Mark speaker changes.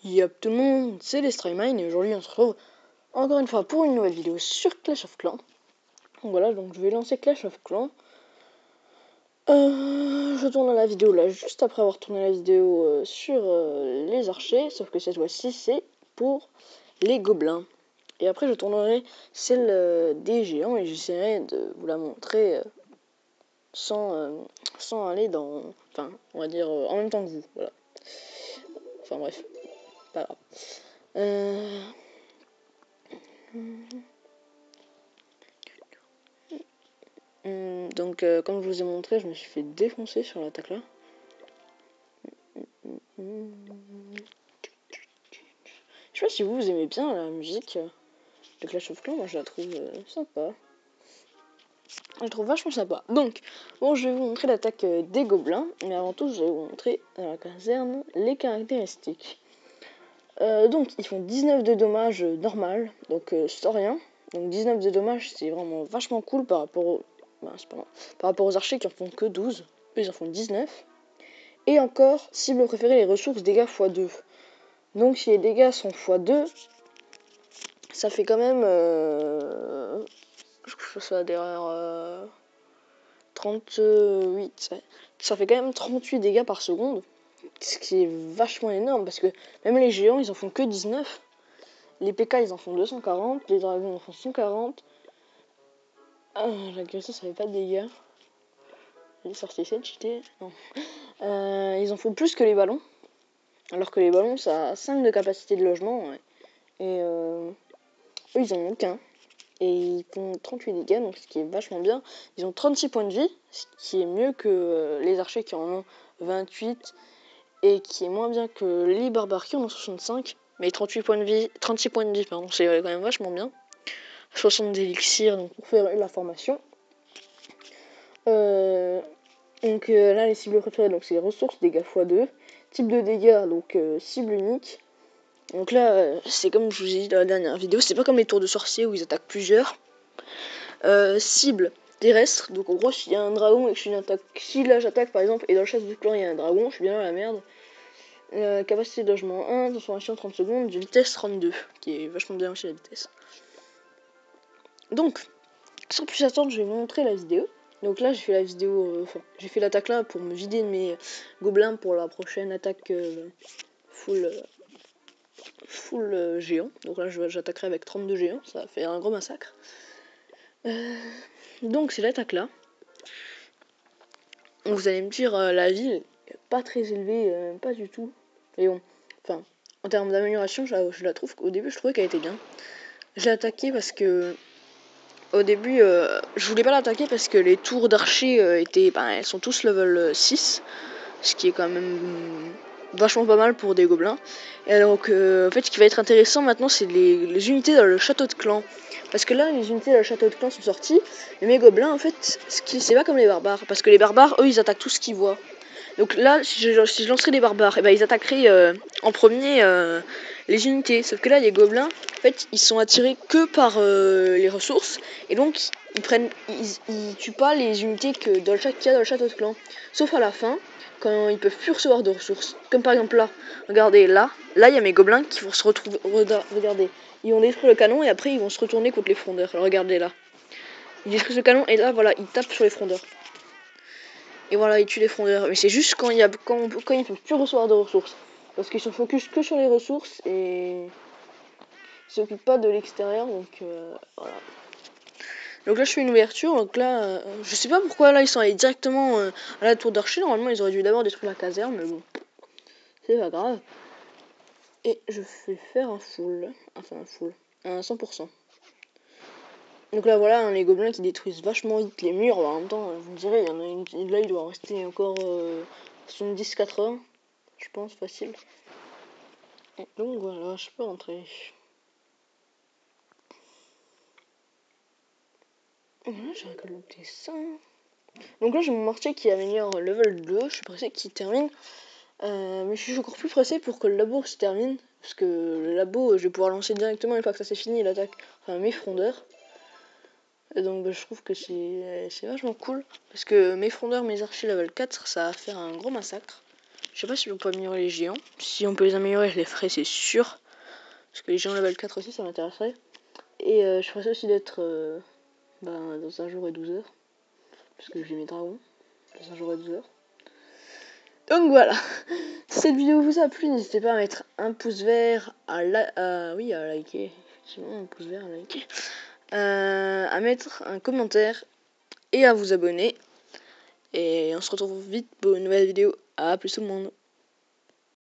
Speaker 1: Yop tout le monde, c'est Destroymine et aujourd'hui on se retrouve encore une fois pour une nouvelle vidéo sur Clash of Clans. Donc voilà, donc je vais lancer Clash of Clans. Je tourne la vidéo là juste après avoir tourné la vidéo sur les archers, sauf que cette fois-ci c'est pour les gobelins. Et après je tournerai celle des géants et j'essaierai de vous la montrer sans aller dans... Enfin, on va dire en même temps que vous, voilà. Enfin bref, pas grave. Donc, comme je vous ai montré, je me suis fait défoncer sur l'attaque là. Je sais pas si vous aimez bien la musique de Clash of Clans, moi je la trouve sympa. Je la trouve vachement sympa. Donc, bon, je vais vous montrer l'attaque des gobelins, mais avant tout, je vais vous montrer dans la caserne les caractéristiques. Donc, ils font 19 de dommages normal, donc sans rien. Donc, 19 de dommages, c'est vraiment vachement cool par rapport aux... par rapport aux archers qui en font que 12. Eux, ils en font 19. Et encore, cible préférée, les ressources dégâts x2. Donc si les dégâts sont x2, ça fait quand même... je crois que ça va derrière 38. Ça fait quand même 38 dégâts par seconde. Ce qui est vachement énorme parce que même les géants, ils en font que 19. Les PK, ils en font 240. Les dragons en font 140. Ah, l'agresseur, ça fait pas de dégâts. Les sorciers, c'est cheaté. Non. Ils en font plus que les ballons. Alors que les ballons, ça a 5 de capacité de logement. Ouais. Et eux, ils en ont qu'un. Et ils font 38 dégâts, donc ce qui est vachement bien. Ils ont 36 points de vie, ce qui est mieux que les archers qui en ont 28. Et qui est moins bien que les barbares qui en ont 65. Mais 36 points de vie, pardon, c'est quand même vachement bien. 60 d'élixirs, donc pour faire la formation. Donc là, les cibles préférées, donc c'est les ressources, dégâts x2. Type de dégâts, donc cible unique. Donc là, c'est comme je vous ai dit dans la dernière vidéo, c'est pas comme les tours de sorcier où ils attaquent plusieurs. Cible terrestre, donc en gros, s'il y a un dragon et que si là j'attaque par exemple, et dans le chasse de clan il y a un dragon, je suis bien dans la merde. Capacité de logement 1, transformation 30 secondes, de vitesse 32, qui est vachement bien aussi la vitesse. Donc, sans plus attendre, je vais vous montrer la vidéo. Donc là, j'ai fait la vidéo, j'ai fait l'attaque là pour me vider de mes gobelins pour la prochaine attaque full géant. Donc là, j'attaquerai avec 32 géants, ça va faire un gros massacre. Donc c'est l'attaque là. Vous allez me dire, la ville pas très élevée, pas du tout. Mais bon, enfin, en termes d'amélioration, je la trouve qu'au début, je trouvais qu'elle était bien. Je l'ai attaquée parce que au début, je voulais pas l'attaquer parce que les tours d'archer étaient, elles sont tous level 6, ce qui est quand même vachement pas mal pour des gobelins. Et donc, en fait, ce qui va être intéressant maintenant, c'est les unités dans le château de clan. Parce que là, les unités dans le château de clan sont sorties, mais mes gobelins, en fait, c'est pas comme les barbares. Parce que les barbares, eux, ils attaquent tout ce qu'ils voient. Donc là, si je lancerais des barbares, et ben ils attaqueraient en premier les unités. Sauf que là, les gobelins, en fait, ils sont attirés que par les ressources. Et donc, ils tuent pas les unités qu'il y a dans le château de clan. Sauf à la fin, quand ils peuvent plus recevoir de ressources. Comme par exemple là, regardez, là il y a mes gobelins qui vont se retrouver, regardez, ils vont détruire le canon et après ils vont se retourner contre les frondeurs. Alors regardez là, ils détruisent le canon et là voilà, ils tapent sur les frondeurs. Et voilà, ils tuent les frondeurs. Mais c'est juste quand ils peuvent plus recevoir de ressources. Parce qu'ils sont focus que sur les ressources et ils s'occupent pas de l'extérieur, donc voilà. Donc là je fais une ouverture, donc là je sais pas pourquoi là ils sont allés directement à la tour d'archer. Normalement ils auraient dû d'abord détruire la caserne, mais bon, c'est pas grave. Et je fais faire un 100%. Donc là voilà, hein, les gobelins qui détruisent vachement vite les murs. En même temps, vous me direz, il y en a une, là il doit en rester encore 70-80, je pense, facile. Et donc voilà, je peux rentrer. Voilà, j'ai récolté ça. Donc là j'ai mon mortier qui améliore level 2, je suis pressé qu'il termine. Mais je suis encore plus pressé pour que le labo se termine. Parce que le labo, je vais pouvoir lancer directement une fois que ça c'est fini l'attaque. Enfin mes frondeurs. Et donc je trouve que c'est vachement cool. Parce que mes frondeurs, mes archers level 4, ça va faire un gros massacre. Je sais pas si on peut améliorer les géants. Si on peut les améliorer, je les ferai, c'est sûr. Parce que les géants level 4 aussi, ça m'intéresserait. Et je ferais ça aussi d'être dans 1 jour et 12 heures. Parce que j'ai mes dragons. Dans 1 jour et 12 heures. Donc voilà. Si cette vidéo vous a plu, n'hésitez pas à mettre un pouce vert, à liker. Effectivement, un pouce vert, à liker. À mettre un commentaire et à vous abonner. Et on se retrouve vite pour une nouvelle vidéo. À plus tout le monde.